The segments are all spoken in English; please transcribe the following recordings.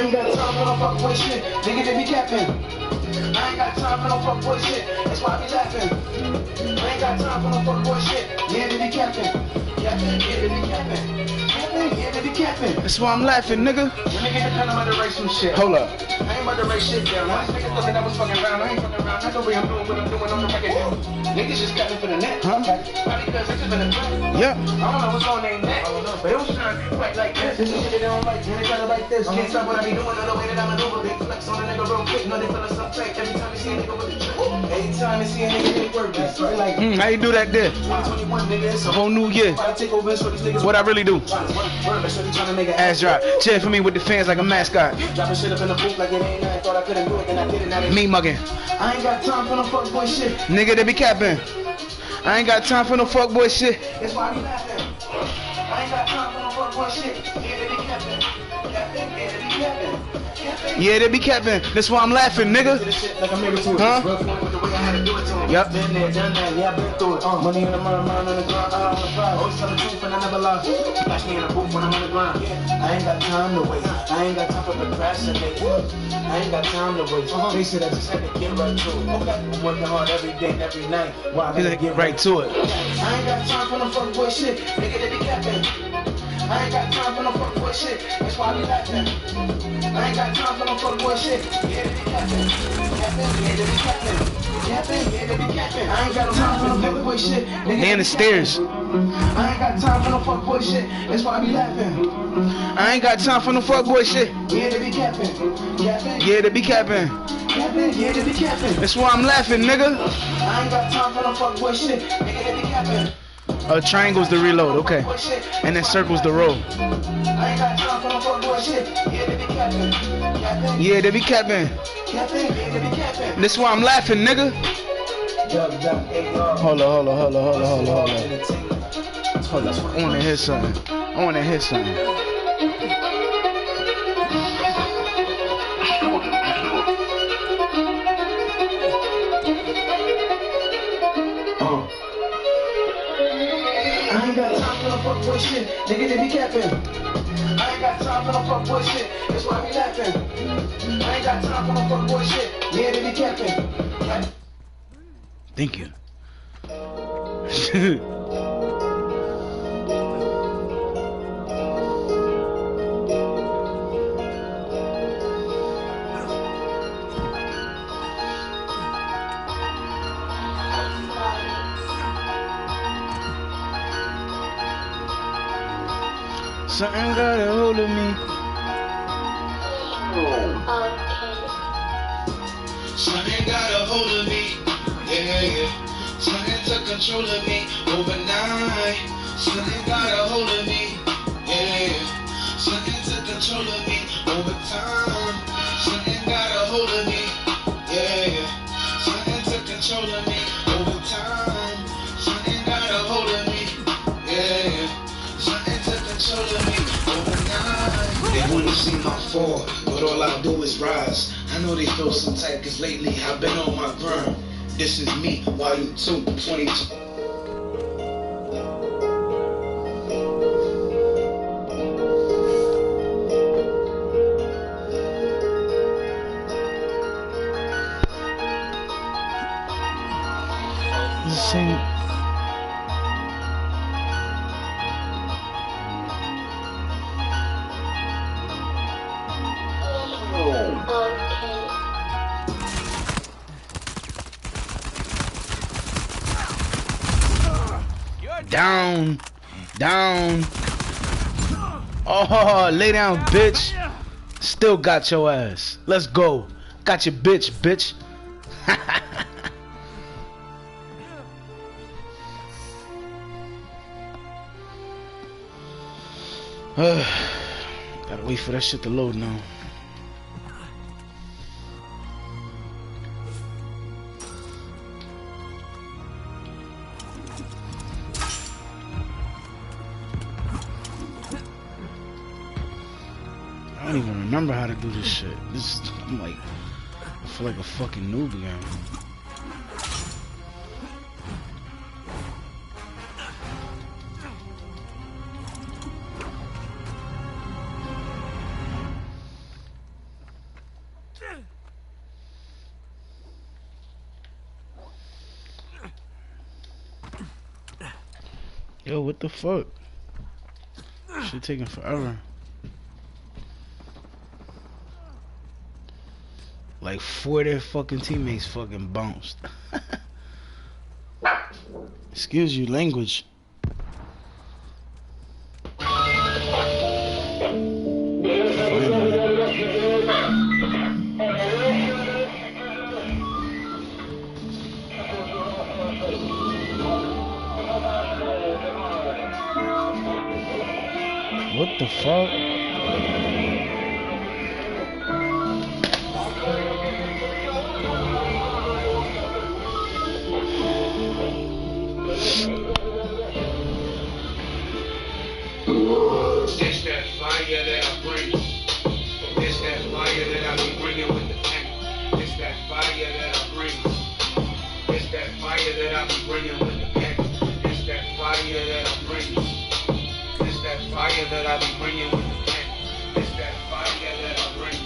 ain't got time for no fuckboy shit. Nigga, they be capping. I ain't got time for no fuckboy shit. That's why I be laughing. I ain't got time for no fuckboy shit. Yeah, they be capping. Capping, yeah, they be capping. Capping, yeah, they be capping. That's why I'm laughing, nigga. When nigga get done, I'm about to write some shit. Hold up. I ain't about to write shit down. I niggas thought that I was fucking around. I ain't fucking around. That's the way I'm doing what I'm doing on the record. Niggas just capping for the net. Huh? Probably because it's just been a threat. Yeah. I don't know what's on their neck. But it was trying to be quite like this. This is shit they don't like. When they try to like this. Can't stop what I be doing. Or the way that I maneuver. Big flex on a nigga real quick. Know they feeling some tight. Every time you see a nigga with a trick. Every time you see a nigga get work. That's right. Like, how you do that there? 2021, nigga. It's a whole new year. What I really do? Ass drop. Cheer for me with the fans like a mascot. Dropping shit up in the booth like it ain't nothing. Thought I couldn't do it, then I did it. Me mugging. I ain't got time for no fuckboy shit. Nigga, they be capping. I ain't got time for no fuckboy shit. That's why I be laughing. I ain't got time for no fuckboy shit. Yeah, they be capping. Capping, yeah, they be capping. Yeah, they be capping. That's why I'm laughing, nigga. Huh? Yep. Been there, done that. Yeah, I been through it. Money in the mind on the grind. On the fly. Always tell the truth and I never lie. Flash me in the booth when I'm on the grind. I ain't got time to wait. I ain't got time for procrastinate. I ain't got time to wait. Face it, I just had to get right to it. I'm working hard every day and every night. Why I gotta get right to it? I ain't got time for no fuckboy shit. Nigga, they be capping. I ain't got time for no fuckboy shit. That's why I be laughing. I ain't got time for no fuckboy shit. Yeah, they be capping. Capping, yeah, they be capping. Capping, yeah, they be capping. I ain't got time for no fuckboy shit. They in the stairs. I ain't got time for no fuckboy shit. That's why I be laughing. I ain't got time for no fuckboy shit. Yeah, they be capping. Capping, yeah, they be capping. Capping, yeah, they be capping. That's why I'm laughing, nigga. I ain't got time for no fuckboy shit. Nigga, they be capping. Triangle's the reload, okay. And then circle's the roll. I ain't got time for no fuckboy shit. Yeah, they be capping. Yeah, they be capping. That's why I'm laughing, nigga. Hold on. I wanna hear something. I ain't got time for no fuckboy shit. Nigga, they be capping. I ain't got time for no fuckboy shit. That's why I be laughing. I ain't got time for no fuckboy shit. Yeah, they be capping. Thank you. Something got a hold of me. Something got a hold of me. Yeah. Something took control of me overnight. Something got a hold of me. Yeah. Something took control of me over time. Something got a hold of me. Yeah. Something took control of me over time. Something got a hold of me. Yeah. Something took control of me overnight. They wanna see my fall, but all I do is rise. I know they feel some tight, cause lately I've been on my grind. This is me, volume 2, 22. The same. Down. Oh, lay down, bitch. Still got your ass. Let's go. Got your bitch. Gotta wait for that shit to load now. I don't even remember how to do this shit. I'm like, I feel like a fucking noob again. Yo, what the fuck? Shit taking forever. Like 4 of their fucking teammates fucking bounced. Excuse you, language. What the fuck? It's that fire that I bring. It's that fire that I be bringing with the pen. It's that fire that I bring. It's that fire that I be bringing with the pen. It's that fire that I bring. It's that fire that I be bringing with the pen. It's that fire that I bring.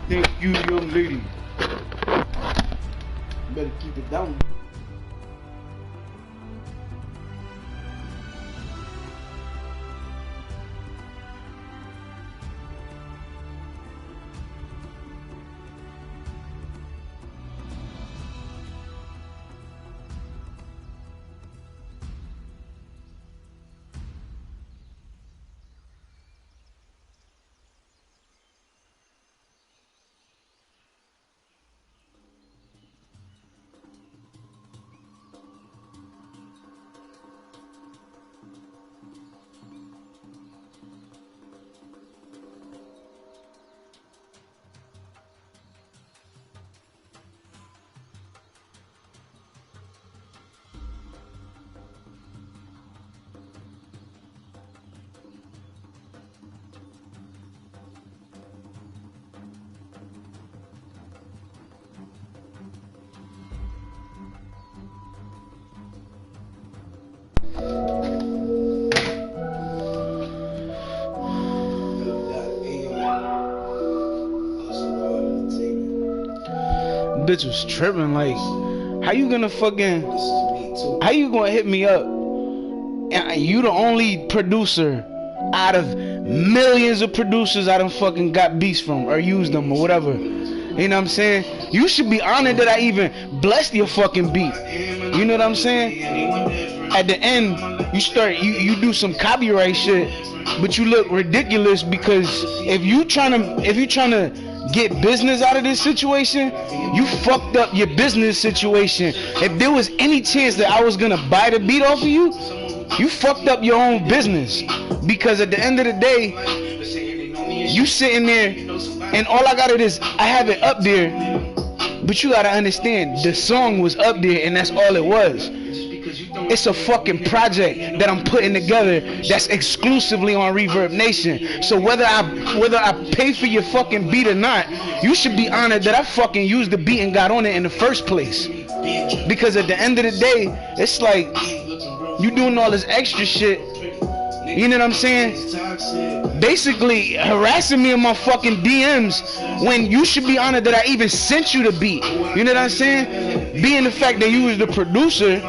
Thank you, young lady. Better keep it down. Bitch was tripping. Like, how you gonna hit me up and you the only producer out of millions of producers I done fucking got beats from or used them or whatever? You know what I'm saying? You should be honored that I even blessed your fucking beat. You know what I'm saying? At the end, you do some copyright shit, but you look ridiculous because if you tryna get business out of this situation, you fucked up your business situation. If there was any chance that I was gonna buy the beat off of you, you fucked up your own business. Because at the end of the day, you sitting there and all I got it is I have it up there, but you gotta understand the song was up there and that's all it was. It's a fucking project that I'm putting together that's exclusively on Reverbnation. So whether I pay for your fucking beat or not, you should be honored that I fucking used the beat and got on it in the first place. Because at the end of the day, it's like you doing all this extra shit. You know what I'm saying? Basically harassing me in my fucking DMs when you should be honored that I even sent you the beat. You know what I'm saying? Being the fact that you was the producer,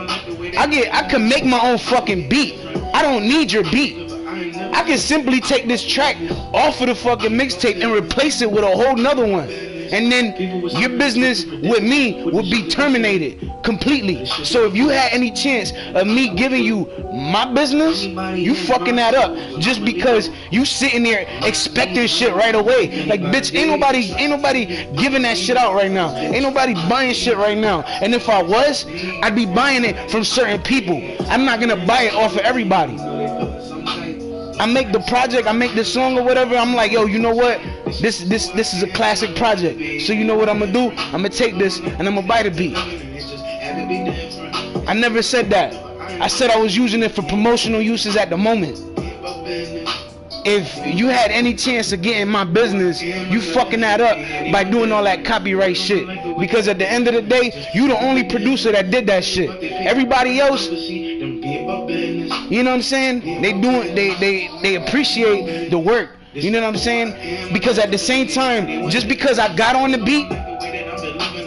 I can make my own fucking beat. I don't need your beat. I can simply take this track off of the fucking mixtape and replace it with a whole nother one. And then your business with me would be terminated completely. So if you had any chance of me giving you my business, you fucking that up just because you sitting there expecting shit right away. Like, bitch, ain't nobody giving that shit out right now. Ain't nobody buying shit right now. And if I was, I'd be buying it from certain people. I'm not gonna buy it off of everybody. I make the project, I make the song or whatever, I'm like, yo, you know what? This is a classic project. So you know what I'm gonna do? I'm gonna take this and I'm gonna buy the beat. I never said that. I said I was using it for promotional uses at the moment. If you had any chance of getting my business, you fucking that up by doing all that copyright shit. Because at the end of the day, you the only producer that did that shit. Everybody else, you know what I'm saying? They appreciate the work. You know what I'm saying? Because at the same time, just because I got on the beat,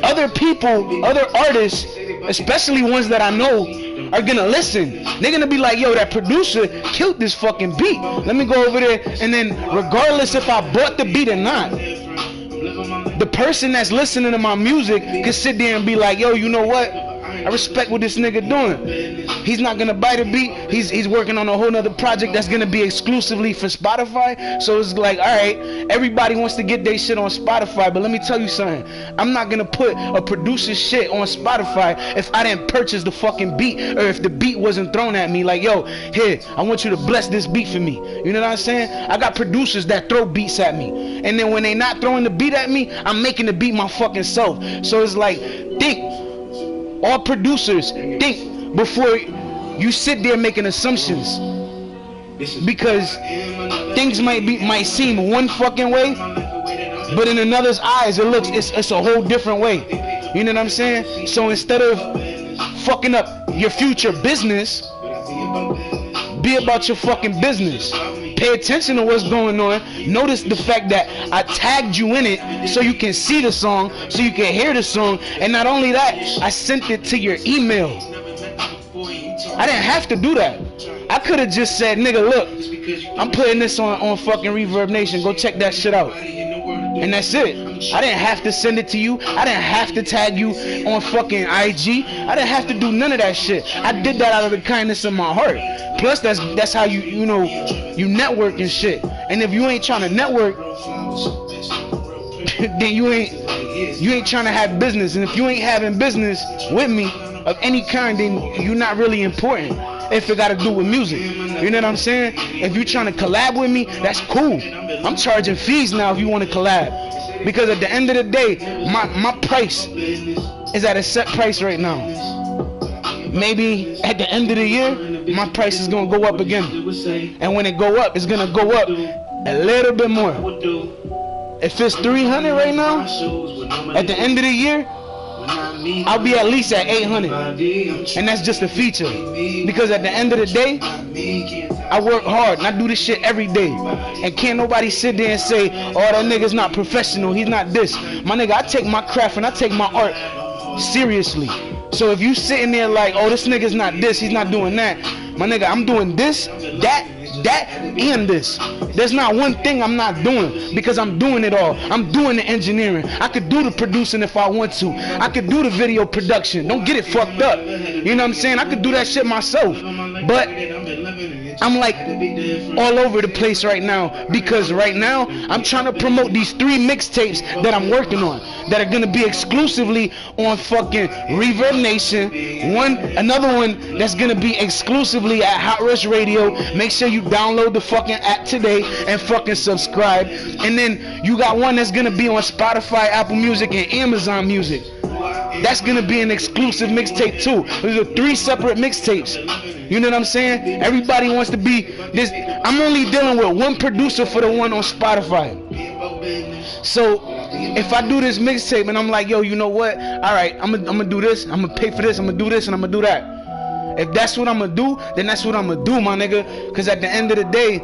other people, other artists, especially ones that I know, are gonna listen. They're gonna be like, yo, that producer killed this fucking beat. Let me go over there, and then regardless if I bought the beat or not, the person that's listening to my music can sit there and be like, yo, you know what? I respect what this nigga doing. He's not gonna buy the beat. He's working on a whole nother project that's gonna be exclusively for Spotify. So it's like, alright, everybody wants to get their shit on Spotify, but let me tell you something. I'm not gonna put a producer's shit on Spotify if I didn't purchase the fucking beat, or if the beat wasn't thrown at me like, yo, here, I want you to bless this beat for me. You know what I'm saying? I got producers that throw beats at me, and then when they not throwing the beat at me, I'm making the beat my fucking self. So it's like, think. All producers, think before you sit there making assumptions, because things might seem one fucking way, but in another's eyes it's a whole different way. You know what I'm saying? So instead of fucking up your future business, be about your fucking business. Pay attention to what's going on. Notice the fact that I tagged you in it so you can see the song, so you can hear the song, and not only that, I sent it to your email. I didn't have to do that. I could have just said, nigga, look, I'm putting this on fucking Reverbnation. Go check that shit out. And that's it. I didn't have to send it to you. I didn't have to tag you on fucking IG. I didn't have to do none of that shit. I did that out of the kindness of my heart. Plus, that's how you network and shit. And if you ain't trying to network, then you ain't trying to have business. And if you ain't having business with me of any kind, then you're not really important. If it got to do with music, you know what I'm saying? If you're trying to collab with me, that's cool. I'm charging fees now if you want to collab, because at the end of the day, my price is at a set price right now. Maybe at the end of the year, my price is gonna go up again, and when it go up, it's gonna go up a little bit more. If it's 300 right now, at the end of the year, I'll be at least at 800, and that's just a feature, because at the end of the day, I work hard and I do this shit every day, and can't nobody sit there and say, oh, that nigga's not professional, he's not this. My nigga, I take my craft and I take my art seriously. So if you sitting there like, oh, this nigga's not this, he's not doing that, my nigga, I'm doing this, that, and this. There's not one thing I'm not doing, because I'm doing it all. I'm doing the engineering. I could do the producing if I want to. I could do the video production. Don't get it fucked up. You know what I'm saying? I could do that shit myself. But I'm like all over the place right now, because right now I'm trying to promote these 3 mixtapes that I'm working on, that are gonna be exclusively on fucking Reverbnation. Another one that's gonna be exclusively at Hot Rush Radio. Make sure you download the fucking app today and fucking subscribe. And then you got one that's gonna be on Spotify, Apple Music, and Amazon Music. That's gonna be an exclusive mixtape too. Those are 3 separate mixtapes. You know what I'm saying? Everybody wants to be this. I'm only dealing with one producer for the one on Spotify. So if I do this mixtape and I'm like, yo, you know what? All right, I'm gonna do this. I'm gonna pay for this. I'm gonna do this, and I'm gonna do that. If that's what I'm gonna do, then that's what I'm gonna do, my nigga. Because at the end of the day,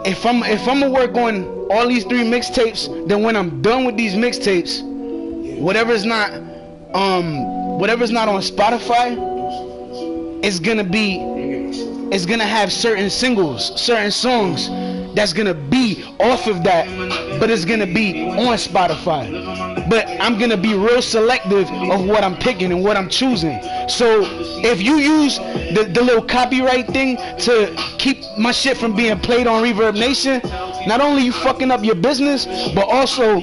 if I'm gonna work on all these 3 mixtapes, then when I'm done with these mixtapes, whatever's not on Spotify, it's gonna have certain singles, certain songs that's gonna be off of that, but it's gonna be on Spotify. But I'm gonna be real selective of what I'm picking and what I'm choosing. So if you use the little copyright thing to keep my shit from being played on Reverbnation, not only you fucking up your business, but also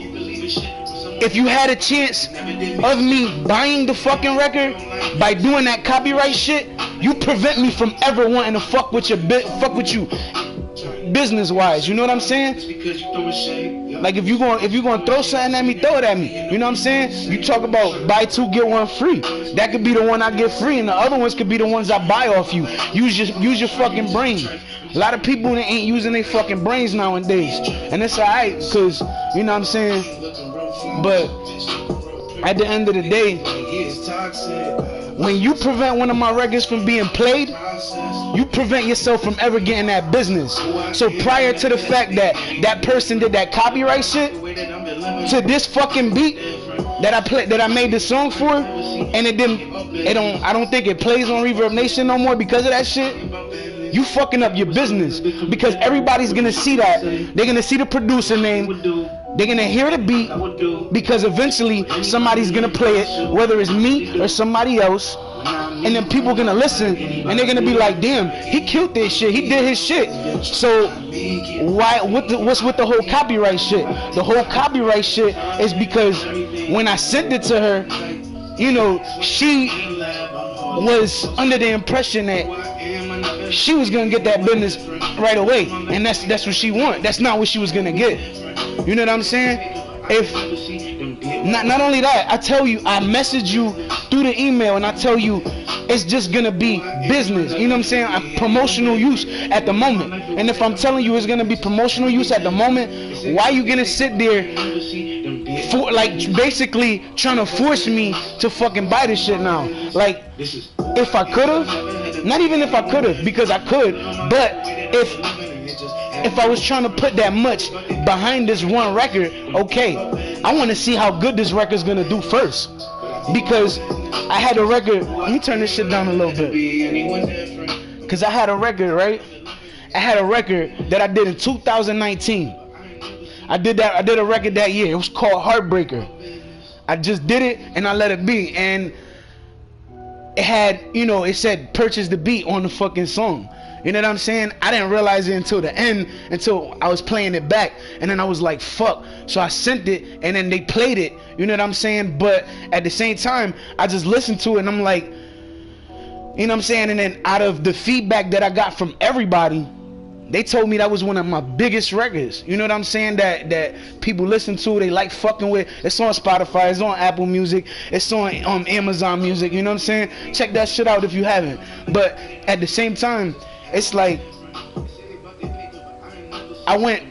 if you had a chance of me buying the fucking record by doing that copyright shit, you prevent me from ever wanting to fuck with you business wise. You know what I'm saying? Like if you gonna throw something at me, throw it at me. You know what I'm saying? You talk about buy two get one free. That could be the one I get free, and the other ones could be the ones I buy off you. Use your fucking brain. A lot of people they ain't using their fucking brains nowadays, and it's alright, cause you know what I'm saying. But at the end of the day, when you prevent one of my records from being played, you prevent yourself from ever getting that business. So prior to the fact that that person did that copyright shit to this fucking beat that I made the song for, and I don't think it plays on Reverbnation no more because of that shit. You fucking up your business, because everybody's gonna see that. They're gonna see the producer name. They're gonna hear the beat, because eventually somebody's gonna play it, whether it's me or somebody else, and then people are gonna listen and they're gonna be like, damn, he killed this shit, he did his shit. So what's with the whole copyright shit? The whole copyright shit is because when I sent it to her, you know, she was under the impression that she was gonna get that business right away, and that's what she want. That's not what she was gonna get. You know what I'm saying? If not only that, I tell you, I message you through the email and I tell you it's just gonna be business. You know what I'm saying? Promotional use at the moment. And if I'm telling you it's gonna be promotional use at the moment, why you gonna sit there for, like, basically trying to force me to fucking buy this shit now? Like, if I could've, not even if I could've, because I could, but if I was trying to put that much behind this one record, okay, I want to see how good this record's gonna do first, because I had a record. Let me turn this shit down a little bit, because I had a record, right? I had a record that I did in 2019. I did a record that year. It was called Heartbreaker. I just did it and I let it be, and it had, you know, it said purchase the beat on the fucking song. You know what I'm saying? I didn't realize it until the end, until I was playing it back, and then I was like, fuck. So I sent it, and then they played it. You know what I'm saying? But at the same time, I just listened to it, and I'm like, you know what I'm saying? And then out of the feedback that I got from everybody, they told me that was one of my biggest records. You know what I'm saying? That people listen to, they like fucking with. It's on Spotify, it's on Apple Music, it's on Amazon Music. You know what I'm saying? Check that shit out if you haven't. But at the same time, it's like I went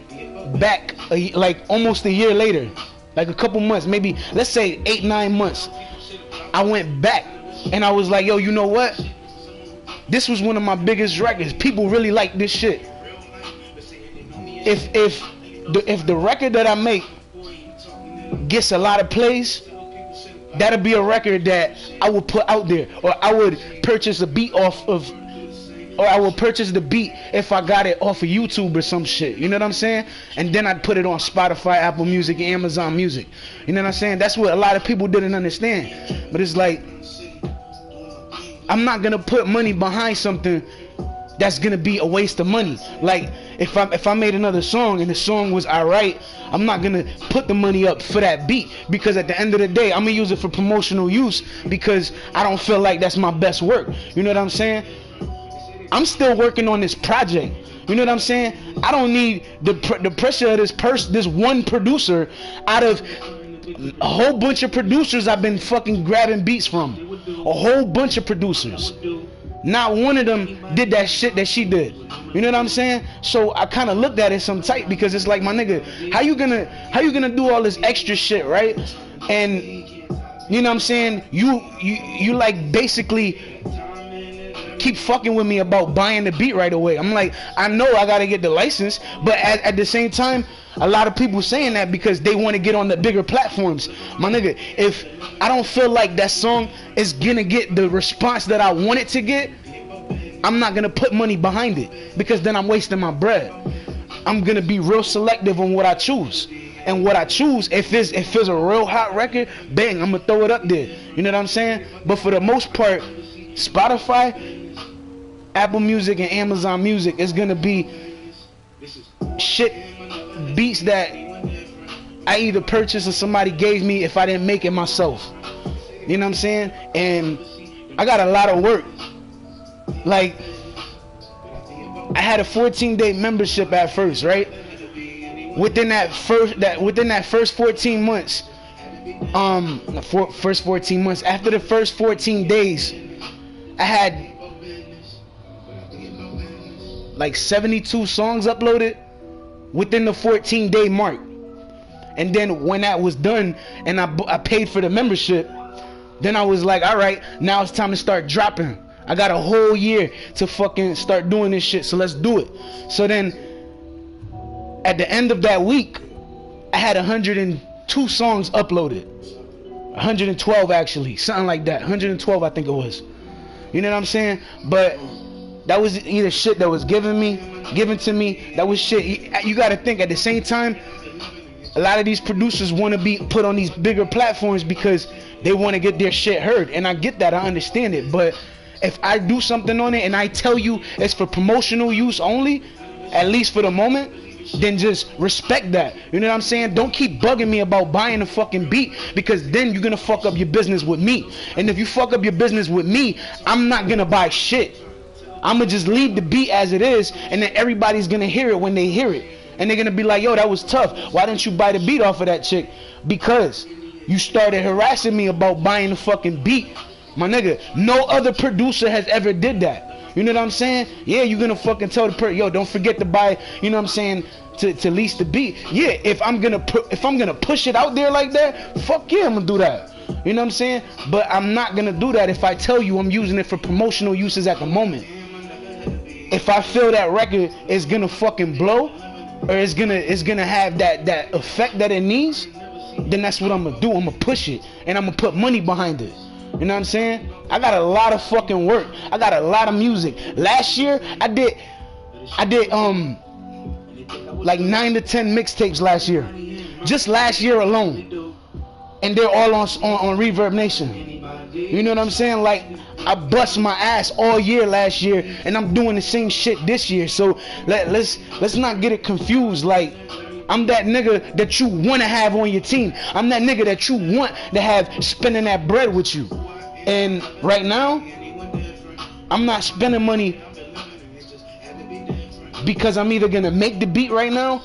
back like almost a year later, like a couple months, maybe let's say 8-9 months. I went back and I was like, yo, you know what? This was one of my biggest records. People really like this shit. If the record that I make gets a lot of plays, that'll be a record that I would put out there, or I would purchase a beat off of. Or I would purchase the beat if I got it off of YouTube or some shit. You know what I'm saying? And then I'd put it on Spotify, Apple Music, and Amazon Music. You know what I'm saying? That's what a lot of people didn't understand. But it's like, I'm not gonna put money behind something that's gonna be a waste of money. Like, if I made another song and the song was alright, I'm not gonna put the money up for that beat, because at the end of the day, I'm gonna use it for promotional use, because I don't feel like that's my best work. You know what I'm saying? I'm still working on this project. You know what I'm saying? I don't need the pressure of this one producer out of a whole bunch of producers I've been fucking grabbing beats from. A whole bunch of producers. Not one of them did that shit that she did. You know what I'm saying? So I kind of looked at it some tight, because it's like, my nigga, how you gonna do all this extra shit, right? And you know what I'm saying? You like basically keep fucking with me about buying the beat right away. I'm like, I know I gotta get the license, but at the same time, a lot of people saying that because they want to get on the bigger platforms. My nigga, if I don't feel like that song is gonna get the response that I want it to get, I'm not gonna put money behind it, because then I'm wasting my bread. I'm gonna be real selective on what I choose. And what I choose, if it's a real hot record, bang, I'm gonna throw it up there. You know what I'm saying? But for the most part, Spotify, Apple Music, and Amazon Music is gonna be shit beats that I either purchased or somebody gave me if I didn't make it myself. You know what I'm saying? And I got a lot of work. Like, I had a 14-day membership at first, right? within that first 14 months, first 14 months, after the first 14 days, I had like 72 songs uploaded within the 14-day mark. And then when that was done and I paid for the membership, then I was like, all right, now it's time to start dropping. I got a whole year to fucking start doing this shit, so let's do it. So then at the end of that week, I had 102 songs uploaded. 112 actually, something like that. 112 I think it was. You know what I'm saying? But that was either shit that was given to me. That was shit. You gotta think at the same time, a lot of these producers want to be put on these bigger platforms because they want to get their shit heard. And I get that, I understand it. But if I do something on it and I tell you it's for promotional use only, at least for the moment, then just respect that. You know what I'm saying? Don't keep bugging me about buying a fucking beat, because then you're gonna fuck up your business with me. And if you fuck up your business with me, I'm not gonna buy shit. I'm gonna just leave the beat as it is, and then everybody's gonna hear it when they hear it. And they're gonna be like, yo, that was tough. Why didn't you buy the beat off of that chick? Because you started harassing me about buying the fucking beat. My nigga, no other producer has ever did that. You know what I'm saying? Yeah, you're gonna fucking tell the person, yo, don't forget to buy, you know what I'm saying, to lease the beat. Yeah, if I'm gonna push it out there like that, fuck yeah, I'm gonna do that. You know what I'm saying? But I'm not gonna do that if I tell you I'm using it for promotional uses at the moment. If I feel that record is gonna fucking blow, or it's gonna have that effect that it needs, then that's what I'm gonna do. I'm gonna push it, and I'm gonna put money behind it. You know what I'm saying? I got a lot of fucking work. I got a lot of music. Last year I did like 9 to 10 mixtapes last year. Just last year alone. And they're all on Reverbnation. You know what I'm saying? Like, I bust my ass all year last year, and I'm doing the same shit this year. So let's not get it confused. Like, I'm that nigga that you want to have on your team. I'm that nigga that you want to have spending that bread with you. And right now, I'm not spending money because I'm either gonna make the beat right now,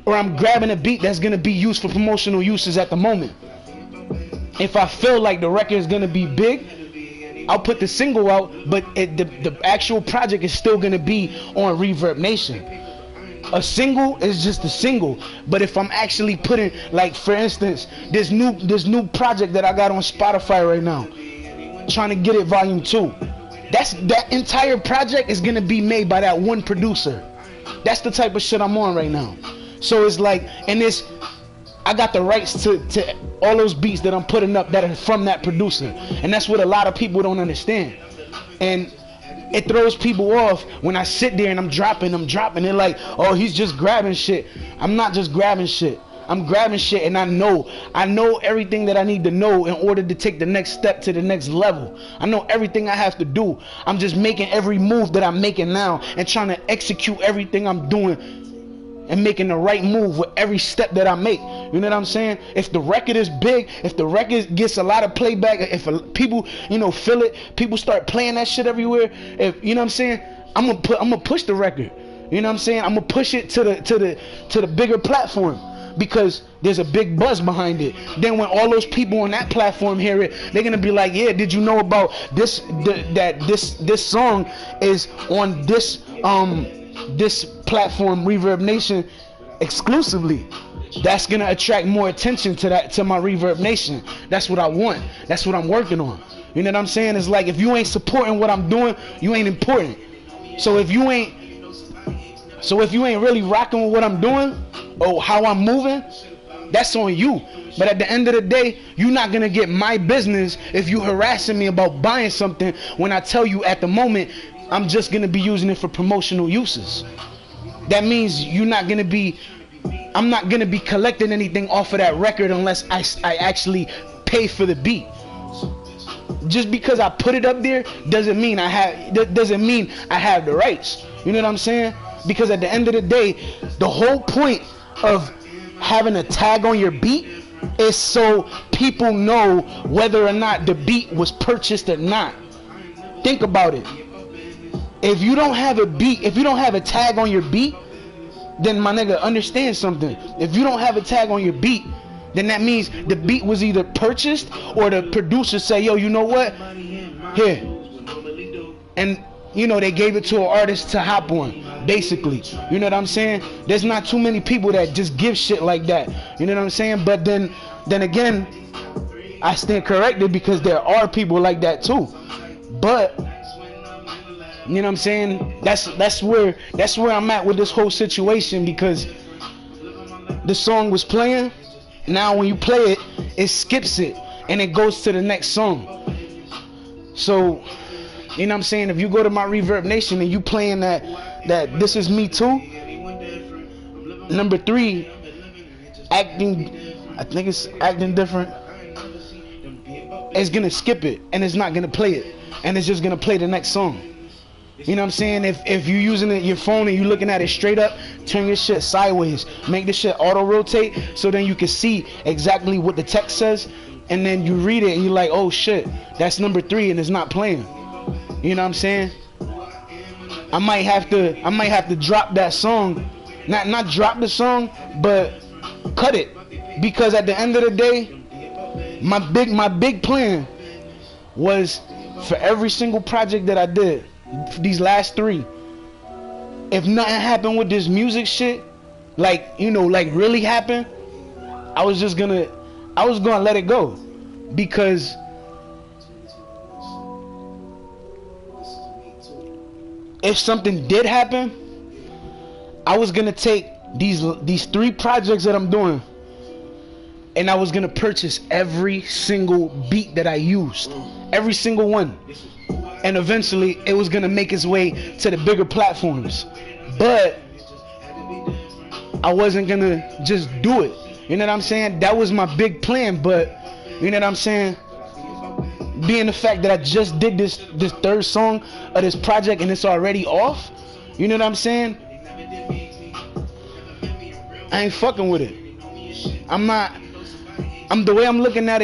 or I'm grabbing a beat that's gonna be used for promotional uses at the moment. If I feel like the record is gonna be big, I'll put the single out, but the actual project is still gonna be on Reverbnation. A single is just a single, but if I'm actually putting, like, for instance, this new project that I got on Spotify right now, trying to get it volume 2, that entire project is gonna be made by that one producer. That's the type of shit I'm on right now. So it's like, and I got the rights to all those beats that I'm putting up that are from that producer, and that's what a lot of people don't understand. And it throws people off when I sit there and I'm dropping. They're like, oh, he's just grabbing shit. I'm not just grabbing shit. I'm grabbing shit, and I know everything that I need to know in order to take the next step to the next level. I know everything I have to do. I'm just making every move that I'm making now and trying to execute everything I'm doing and making the right move with every step that I make. You know what I'm saying? If the record is big, if the record gets a lot of playback, if people, feel it, people start playing that shit everywhere, if, you know what I'm saying, I'm gonna push the record. You know what I'm saying? I'm gonna push it to the bigger platform, because there's a big buzz behind it. Then when all those people on that platform hear it, they're gonna be like, yeah, did you know about this song is on this platform, Reverbnation, exclusively? That's gonna attract more attention to my Reverbnation. That's what I want. That's what I'm working on. You know what I'm saying? It's like, if you ain't supporting what I'm doing, you ain't important. So if you ain't really rocking with what I'm doing or how I'm moving, that's on you. But at the end of the day, you're not gonna get my business if you harassing me about buying something when I tell you at the moment I'm just gonna be using it for promotional uses. That means I'm not gonna be collecting anything off of that record unless I actually pay for the beat. Just because I put it up there doesn't mean I have the rights. You know what I'm saying? Because at the end of the day, the whole point of having a tag on your beat is so people know whether or not the beat was purchased or not. Think about it. If you don't have a tag on your beat, then my nigga, understand something. If you don't have a tag on your beat, then that means the beat was either purchased or the producer say, yo, you know what? Here. And, you know, they gave it to an artist to hop on, basically. You know what I'm saying? There's not too many people that just give shit like that. You know what I'm saying? But then again, I stand corrected because there are people like that too. But you know what I'm saying? That's where I'm at with this whole situation, because the song was playing. Now when you play it, it skips it and it goes to the next song. So, you know what I'm saying? If you go to my Reverbnation and you playing that This Is Me Too, number 3, I think it's acting different, it's gonna skip it and it's not gonna play it, and it's just gonna play the next song. You know what I'm saying? If you're using your phone and you're looking at it straight up, turn your shit sideways, make the shit auto rotate so then you can see exactly what the text says, and then you read it and you're like, oh shit, that's number 3 and it's not playing. You know what I'm saying? I might have to drop that song, not drop the song, but cut it, because at the end of the day, my big plan was for every single project that I did, these last 3, if nothing happened with this music shit, like, you know, like really happened, I was gonna let it go, because if something did happen, I was gonna take these 3 projects that I'm doing, and I was gonna purchase every single beat that I used, every single one, and eventually it was gonna make its way to the bigger platforms. But I wasn't gonna just do it. You know what I'm saying? That was my big plan. But you know what I'm saying? Being the fact that I just did this 3rd song of this project and it's already off, you know what I'm saying? I ain't fucking with it. The way I'm looking at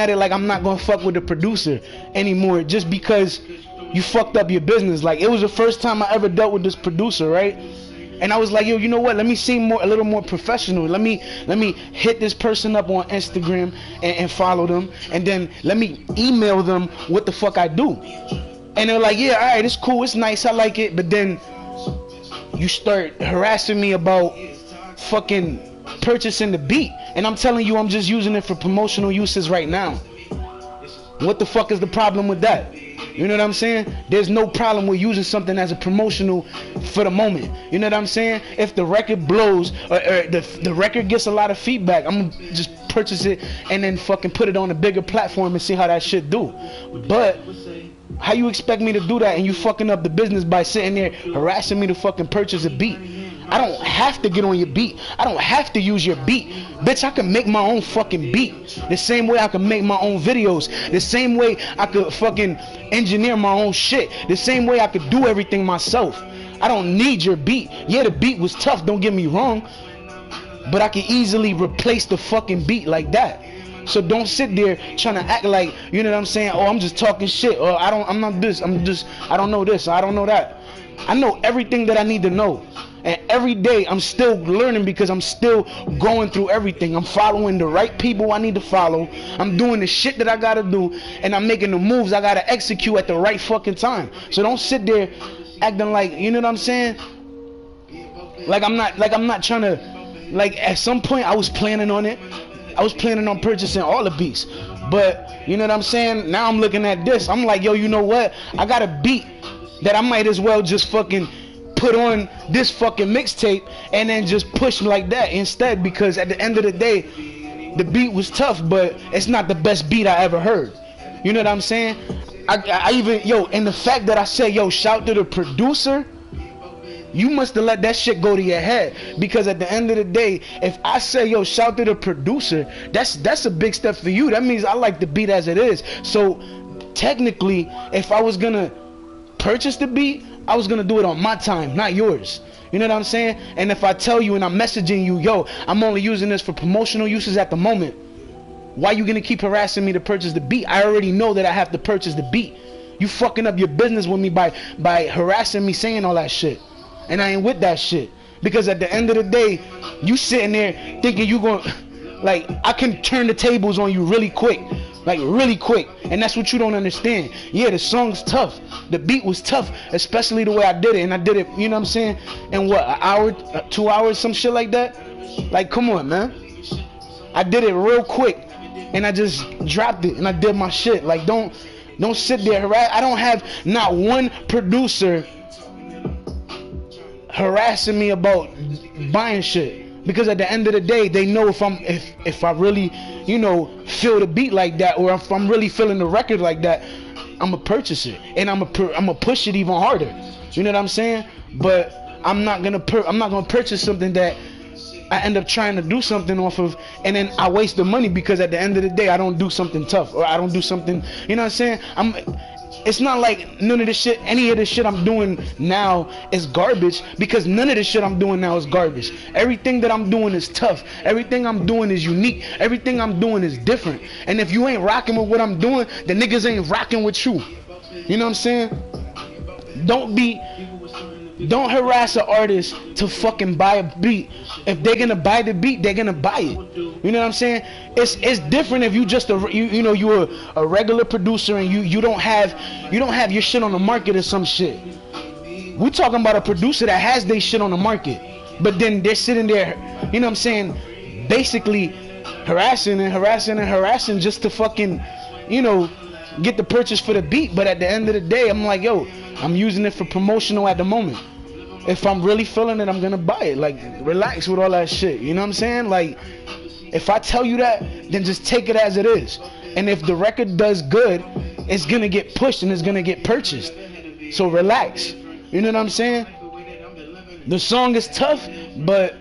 it like I'm not gonna fuck with the producer anymore, just because you fucked up your business. Like, it was the first time I ever dealt with this producer, right? And I was like, yo, you know what? Let me seem a little more professional. Let me hit this person up on Instagram and follow them, and then let me email them what the fuck I do. And they're like, yeah, all right, it's cool, it's nice, I like it. But then you start harassing me about fucking purchasing the beat, and I'm telling you, I'm just using it for promotional uses right now. What the fuck is the problem with that? You know what I'm saying? There's no problem with using something as a promotional for the moment. You know what I'm saying? If the record blows or the record gets a lot of feedback, I'm gonna just purchase it and then fucking put it on a bigger platform and see how that shit do. But how you expect me to do that and you fucking up the business by sitting there harassing me to fucking purchase a beat? I don't have to get on your beat. I don't have to use your beat. Bitch, I can make my own fucking beat. The same way I can make my own videos. The same way I could fucking engineer my own shit. The same way I could do everything myself. I don't need your beat. Yeah, the beat was tough, don't get me wrong, but I can easily replace the fucking beat like that. So don't sit there trying to act like, you know what I'm saying, oh, I'm just talking shit, or I'm not this, I don't know this, I don't know that. I know everything that I need to know. And every day I'm still learning, because I'm still going through everything. I'm following the right people I need to follow. I'm doing the shit that I gotta do, and I'm making the moves I gotta execute at the right fucking time. So don't sit there acting like, you know what I'm saying? Like I'm not trying to, like, at some point I was planning on it. I was planning on purchasing all the beats. But you know what I'm saying? Now I'm looking at this. I'm like, yo, you know what? I got a beat that I might as well just fucking put on this fucking mixtape and then just push like that instead, because at the end of the day, the beat was tough, but it's not the best beat I ever heard. You know what I'm saying? I even, yo, and the fact that I said, yo, shout to the producer, you must have let that shit go to your head, because at the end of the day, if I say, yo, shout to the producer, that's a big step for you. That means I like the beat as it is. So technically, if I was gonna purchase the beat, I was gonna do it on my time, not yours. You know what I'm saying? And if I tell you and I'm messaging you, yo, I'm only using this for promotional uses at the moment, why you gonna keep harassing me to purchase the beat? I already know that I have to purchase the beat. You fucking up your business with me by harassing me saying all that shit. And I ain't with that shit. Because at the end of the day, you sitting there thinking you going, like, I can turn the tables on you really quick. Like, really quick. And that's what you don't understand. Yeah, the song's tough. The beat was tough, especially the way I did it. And I did it, you know what I'm saying, in what, an hour, 2 hours, some shit like that? Like, come on, man. I did it real quick. And I just dropped it. And I did my shit. Like, don't sit there. I don't have not one producer harassing me about buying shit. Because at the end of the day, they know if I really, you know, feel the beat like that, or if I'm really feeling the record like that, I'ma purchase it, and I'ma push it even harder. You know what I'm saying? But I'm not gonna purchase something that I end up trying to do something off of, and then I waste the money because at the end of the day, I don't do something tough, or I don't do something. You know what I'm saying? It's not like none of this shit, any of the shit I'm doing now is garbage, because none of the shit I'm doing now is garbage. Everything that I'm doing is tough. Everything I'm doing is unique. Everything I'm doing is different. And if you ain't rocking with what I'm doing, the niggas ain't rocking with you. You know what I'm saying? Don't harass an artist to fucking buy a beat. If they're gonna buy the beat, they're gonna buy it. You know what I'm saying? It's different if you just you're a regular producer and you don't have your shit on the market or some shit. We're talking about a producer that has their shit on the market, but then they're sitting there, you know what I'm saying, basically harassing just to fucking, you know, get the purchase for the beat. But at the end of the day, I'm like, yo, I'm using it for promotional at the moment. If I'm really feeling it, I'm gonna buy it. Like, relax with all that shit. You know what I'm saying? Like, if I tell you that, then just take it as it is. And if the record does good, it's gonna get pushed and it's gonna get purchased. So relax. You know what I'm saying? The song is tough, but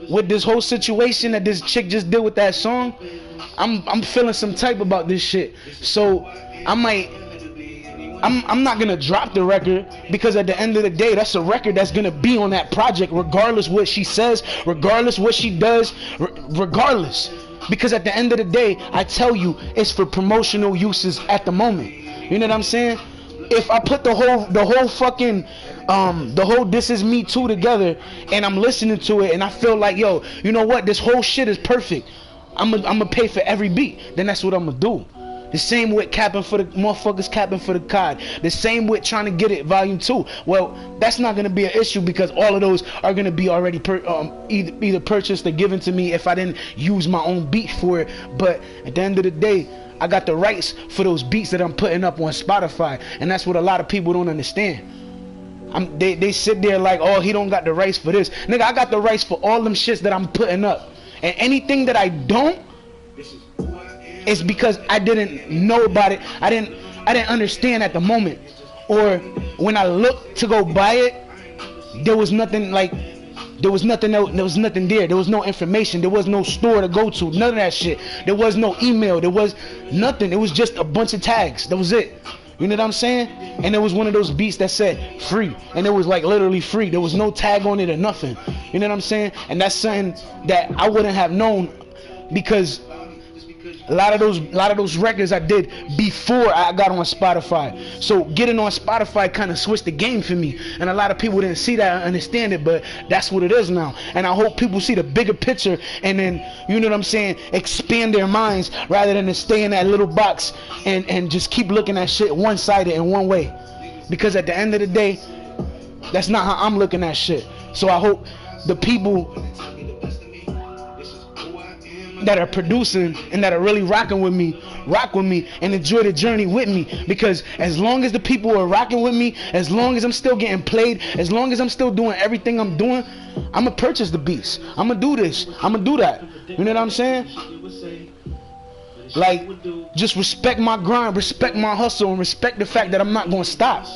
with this whole situation that this chick just did with that song, I'm feeling some type about this shit. So I'm not gonna drop the record, because at the end of the day, that's a record that's gonna be on that project, regardless what she says, regardless what she does, regardless. Because at the end of the day, I tell you, it's for promotional uses at the moment. You know what I'm saying? If I put the whole fucking the whole This Is Me Too together, and I'm listening to it, and I feel like, yo, you know what, this whole shit is perfect, I'm gonna pay for every beat, then that's what I'm gonna do. The same with capping for the motherfuckers, capping for the COD. The same with trying to get it volume 2. Well, that's not gonna be an issue, because all of those are gonna be already either purchased or given to me if I didn't use my own beat for it. But at the end of the day, I got the rights for those beats that I'm putting up on Spotify, and that's what a lot of people don't understand. They sit there like, oh, he don't got the rights for this. Nigga, I got the rights for all them shits that I'm putting up, and anything that I don't, it's because I didn't know about it. I didn't understand at the moment, or when I looked to go buy it, there was nothing there. There was no information. There was no store to go to. None of that shit. There was no email. There was nothing. It was just a bunch of tags. That was it. You know what I'm saying? And it was one of those beats that said free, and it was like literally free. There was no tag on it or nothing. You know what I'm saying? And that's something that I wouldn't have known, because a lot of those records I did before I got on Spotify. So getting on Spotify kind of switched the game for me, and a lot of people didn't see that or understand it, but that's what it is now. And I hope people see the bigger picture, and then, you know what I'm saying, expand their minds rather than to stay in that little box and just keep looking at shit one-sided and one way. Because at the end of the day, that's not how I'm looking at shit. So I hope the people that are producing and that are really rocking with me, rock with me and enjoy the journey with me. Because as long as the people are rocking with me, as long as I'm still getting played, as long as I'm still doing everything I'm doing, I'm gonna purchase the beats. I'm gonna do this, I'm gonna do that. You know what I'm saying? Like, just respect my grind, respect my hustle, and respect the fact that I'm not gonna stop.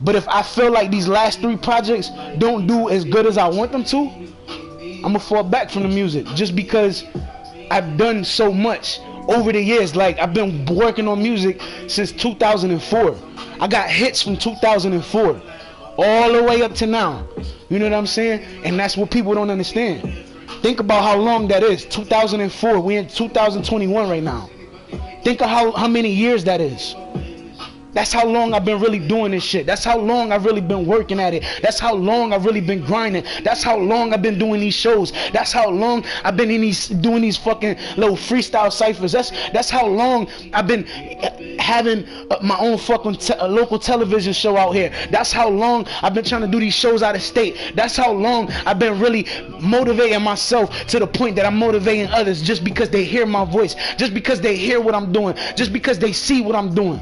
But if I feel like these last 3 projects don't do as good as I want them to, I'm gonna fall back from the music, just because I've done so much over the years. Like, I've been working on music since 2004. I got hits from 2004 all the way up to now. You know what I'm saying? And that's what people don't understand. Think about how long that is. 2004. We're in 2021 right now. Think of how many years that is. That's how long I've been really doing this shit. That's how long I've really been working at it. That's how long I've really been grinding. That's how long I've been doing these shows. That's how long I've been doing these fucking little freestyle ciphers. That's how long I've been having my own fucking local television show out here. That's how long I've been trying to do these shows out of state. That's how long I've been really motivating myself to the point that I'm motivating others just because they hear my voice, just because they hear what I'm doing, just because they see what I'm doing.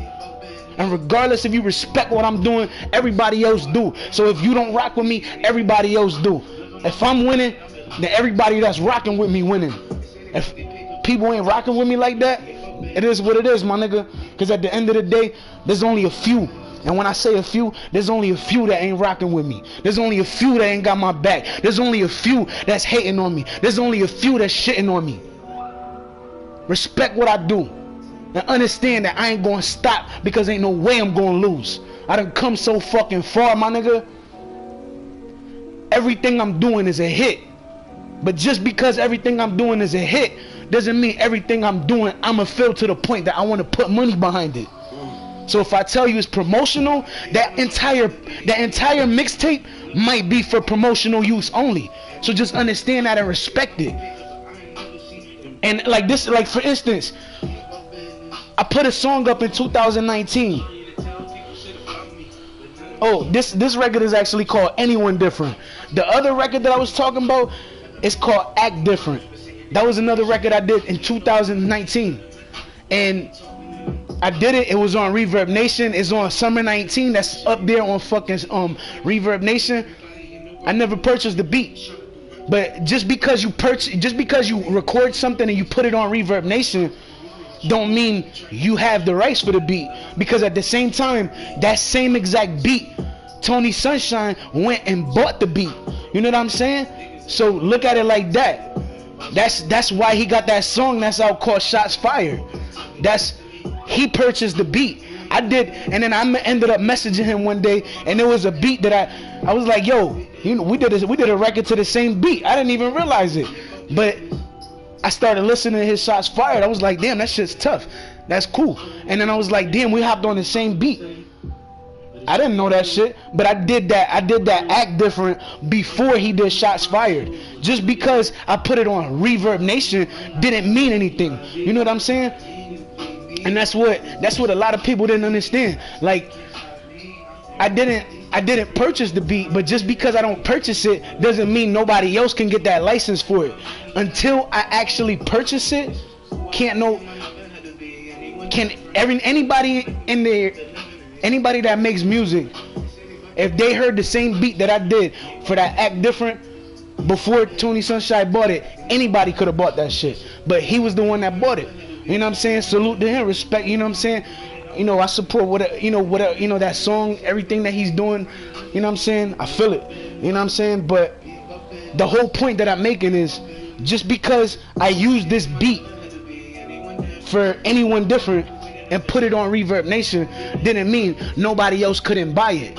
And regardless if you respect what I'm doing, everybody else do. So if you don't rock with me, everybody else do. If I'm winning, then everybody that's rocking with me winning. If people ain't rocking with me like that, it is what it is, my nigga. Because at the end of the day, there's only a few. And when I say a few, there's only a few that ain't rocking with me. There's only a few that ain't got my back. There's only a few that's hating on me. There's only a few that's shitting on me. Respect what I do. And understand that I ain't gonna stop because ain't no way I'm gonna lose. I done come so fucking far, my nigga. Everything I'm doing is a hit. But just because everything I'm doing is a hit doesn't mean everything I'm doing I'ma feel to the point that I want to put money behind it. So if I tell you it's promotional, that entire mixtape might be for promotional use only. So just understand that and respect it. And like this, like for instance, I put a song up in 2019. Oh, this record is actually called Anyone Different. The other record that I was talking about is called Act Different. That was another record I did in 2019. And I did it. It was on Reverbnation. It's on Summer 19. That's up there on fucking Reverbnation. I never purchased the beat. But just because you record something and you put it on Reverbnation don't mean you have the rights for the beat, because at the same time, that same exact beat, Tony Sunshine went and bought the beat. You know what I'm saying? So look at it like that. That's why he got that song that's out called Shots Fired. He purchased the beat. I did, and then I ended up messaging him one day, and there was a beat that I was like, yo, we did a record to the same beat. I didn't even realize it, but I started listening to his Shots Fired. I was like, damn, that shit's tough. That's cool. And then I was like, damn, we hopped on the same beat. I didn't know that shit, but I did that Act Different before he did Shots Fired. Just because I put it on Reverbnation didn't mean anything. You know what I'm saying? And that's what a lot of people didn't understand. Like, I didn't purchase the beat, but just because I don't purchase it doesn't mean nobody else can get that license for it. Until I actually purchase it, anybody that makes music, if they heard the same beat that I did for that Act Different before Tony Sunshine bought it, anybody could have bought that shit. But he was the one that bought it. You know what I'm saying? Salute to him, respect. You know what I'm saying? You know, I support that song, everything that he's doing. You know what I'm saying? I feel it. You know what I'm saying? But the whole point that I'm making is, just because I use this beat for Anyone Different and put it on Reverbnation didn't mean nobody else couldn't buy it.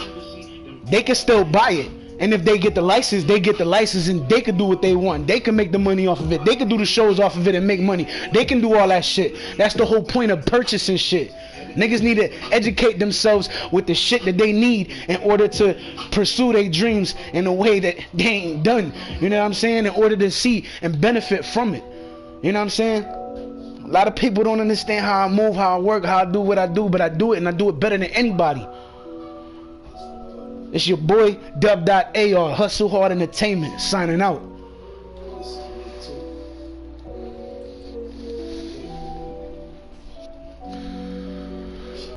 They can still buy it. And if they get the license, they get the license, and they can do what they want. They can make the money off of it. They can do the shows off of it and make money. They can do all that shit. That's the whole point of purchasing shit. Niggas need to educate themselves with the shit that they need in order to pursue their dreams in a way that they ain't done. You know what I'm saying? In order to see and benefit from it. You know what I'm saying? A lot of people don't understand how I move, how I work, how I do what I do, but I do it, and I do it better than anybody. It's your boy Dub.AR, Hustle Hard Entertainment, signing out.